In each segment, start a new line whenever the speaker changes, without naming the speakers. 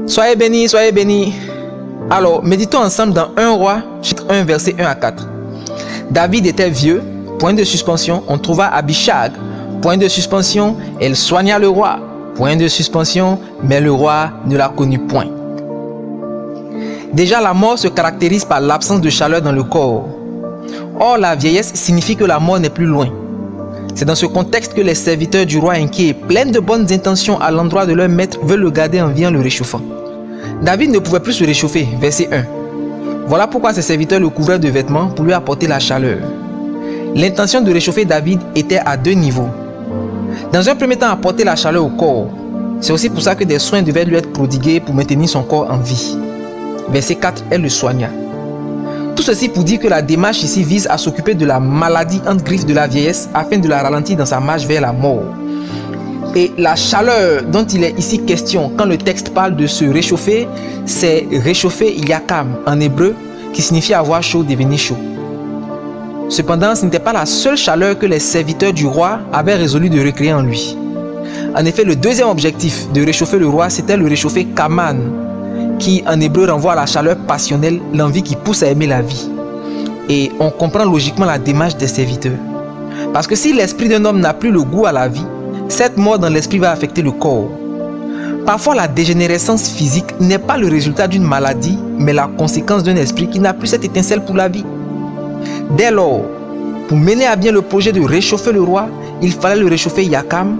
Soyez bénis, soyez bénis. Alors, méditons ensemble dans 1 Roi, chapitre 1, verset 1 à 4. David était vieux, point de suspension, on trouva Abishag, point de suspension, elle soigna le roi, point de suspension, mais le roi ne la connut point. Déjà, la mort se caractérise par l'absence de chaleur dans le corps. Or, la vieillesse signifie que la mort n'est plus loin. C'est dans ce contexte que les serviteurs du roi inquiets et pleins de bonnes intentions à l'endroit de leur maître veulent le garder en vie en le réchauffant. David ne pouvait plus se réchauffer, verset 1. Voilà pourquoi ses serviteurs le couvraient de vêtements pour lui apporter la chaleur. L'intention de réchauffer David était à 2 niveaux. Dans un premier temps, apporter la chaleur au corps. C'est aussi pour ça que des soins devaient lui être prodigués pour maintenir son corps en vie. Verset 4, elle le soigna. Tout ceci pour dire que la démarche ici vise à s'occuper de la maladie entre griffes de la vieillesse afin de la ralentir dans sa marche vers la mort. Et la chaleur dont il est ici question quand le texte parle de se réchauffer, c'est réchauffer yakam en hébreu qui signifie avoir chaud, devenir chaud. Cependant, ce n'était pas la seule chaleur que les serviteurs du roi avaient résolu de recréer en lui. En effet, le deuxième objectif de réchauffer le roi, c'était le réchauffer kaman, qui en hébreu renvoie à la chaleur passionnelle, l'envie qui pousse à aimer la vie. Et on comprend logiquement la démarche des serviteurs. Parce que si l'esprit d'un homme n'a plus le goût à la vie, cette mort dans l'esprit va affecter le corps. Parfois, la dégénérescence physique n'est pas le résultat d'une maladie, mais la conséquence d'un esprit qui n'a plus cette étincelle pour la vie. Dès lors, pour mener à bien le projet de réchauffer le roi, il fallait le réchauffer yakam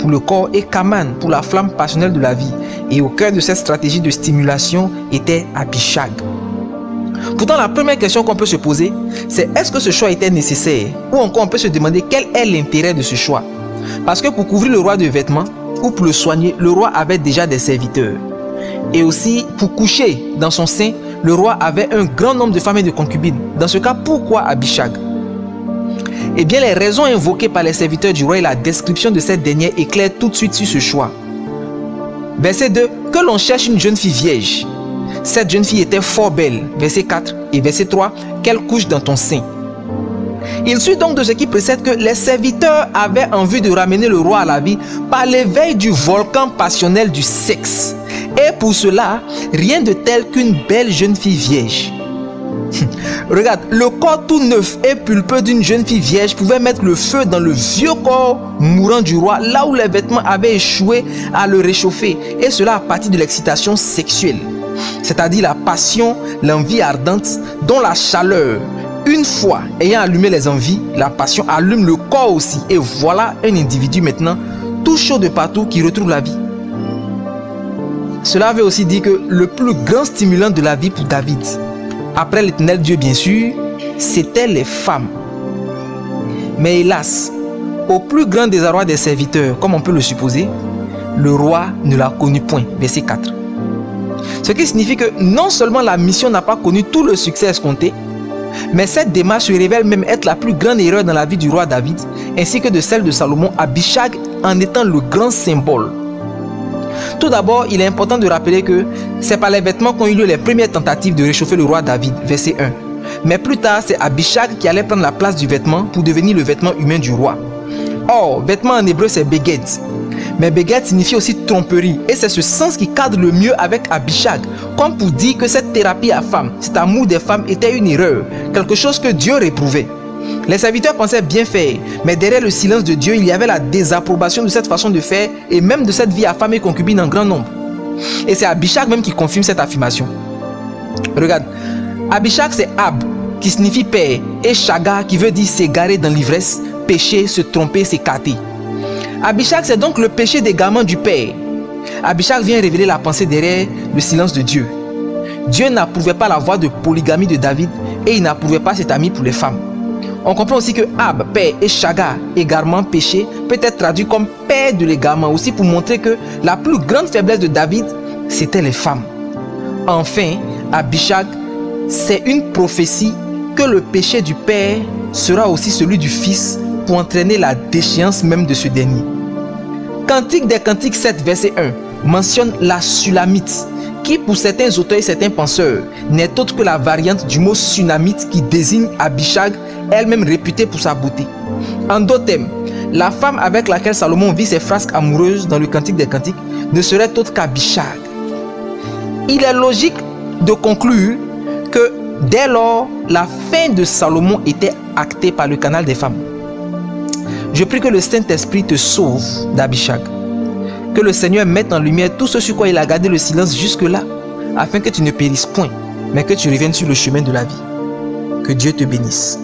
pour le corps et kaman pour la flamme passionnelle de la vie. Et au cœur de cette stratégie de stimulation était Abishag. Pourtant, la première question qu'on peut se poser, c'est est-ce que ce choix était nécessaire? Ou encore on peut se demander quel est l'intérêt de ce choix? Parce que pour couvrir le roi de vêtements ou pour le soigner, le roi avait déjà des serviteurs. Et aussi, pour coucher dans son sein, le roi avait un grand nombre de femmes et de concubines. Dans ce cas, pourquoi Abishag? Eh bien, les raisons invoquées par les serviteurs du roi et la description de cette dernière éclairent tout de suite sur ce choix. Verset 2, que l'on cherche une jeune fille vierge. Cette jeune fille était fort belle. Verset 4 et verset 3, qu'elle couche dans ton sein. Il suit donc de ce qui précède que les serviteurs avaient envie de ramener le roi à la vie par l'éveil du volcan passionnel du sexe. Et pour cela, rien de tel qu'une belle jeune fille vierge. Regarde, le corps tout neuf et pulpeux d'une jeune fille vierge pouvait mettre le feu dans le vieux corps mourant du roi, là où les vêtements avaient échoué à le réchauffer, et cela à partir de l'excitation sexuelle, c'est-à-dire la passion, l'envie ardente, dont la chaleur, une fois ayant allumé les envies, la passion allume le corps aussi, et voilà un individu maintenant tout chaud de partout qui retrouve la vie. Cela veut aussi dire que le plus grand stimulant de la vie pour David, après l'Éternel Dieu bien sûr, c'était les femmes. Mais hélas, au plus grand désarroi des serviteurs, comme on peut le supposer, le roi ne l'a connu point. Verset 4. Ce qui signifie que non seulement la mission n'a pas connu tout le succès escompté, mais cette démarche se révèle même être la plus grande erreur dans la vie du roi David, ainsi que de celle de Salomon, Abishag en étant le grand symbole. Tout d'abord, il est important de rappeler que c'est par les vêtements qu'ont eu lieu les premières tentatives de réchauffer le roi David, verset 1. Mais plus tard, c'est Abishag qui allait prendre la place du vêtement pour devenir le vêtement humain du roi. Or, vêtement en hébreu c'est beged. Mais beged signifie aussi tromperie, et c'est ce sens qui cadre le mieux avec Abishag, comme pour dire que cette thérapie à femmes, cet amour des femmes était une erreur, quelque chose que Dieu réprouvait. Les serviteurs pensaient bien faire, mais derrière le silence de Dieu, il y avait la désapprobation de cette façon de faire et même de cette vie à femme et concubine en grand nombre. Et c'est Abishag même qui confirme cette affirmation. Regarde, Abishag c'est Ab, qui signifie père, et Shaga, qui veut dire s'égarer dans l'ivresse, pécher, se tromper, s'écarter. Abishag c'est donc le péché d'égarement du père. Abishag vient révéler la pensée derrière le silence de Dieu. Dieu n'approuvait pas la voie de polygamie de David et il n'approuvait pas cet ami pour les femmes. On comprend aussi que Ab, père, et Shaga, égarement, péché, peut être traduit comme père de l'égarement, aussi pour montrer que la plus grande faiblesse de David, c'était les femmes. Enfin, Abishag, c'est une prophétie que le péché du père sera aussi celui du fils pour entraîner la déchéance même de ce dernier. Cantique des Cantiques 7, verset 1, mentionne la Sulamite, qui pour certains auteurs et certains penseurs n'est autre que la variante du mot Sunamite qui désigne Abishag, elle-même réputée pour sa beauté. En d'autres termes, la femme avec laquelle Salomon vit ses frasques amoureuses dans le Cantique des Cantiques ne serait autre qu'Abishag. Il est logique de conclure que dès lors, la fin de Salomon était actée par le canal des femmes. Je prie que le Saint-Esprit te sauve d'Abishag. Que le Seigneur mette en lumière tout ce sur quoi il a gardé le silence jusque-là, afin que tu ne périsses point, mais que tu reviennes sur le chemin de la vie. Que Dieu te bénisse.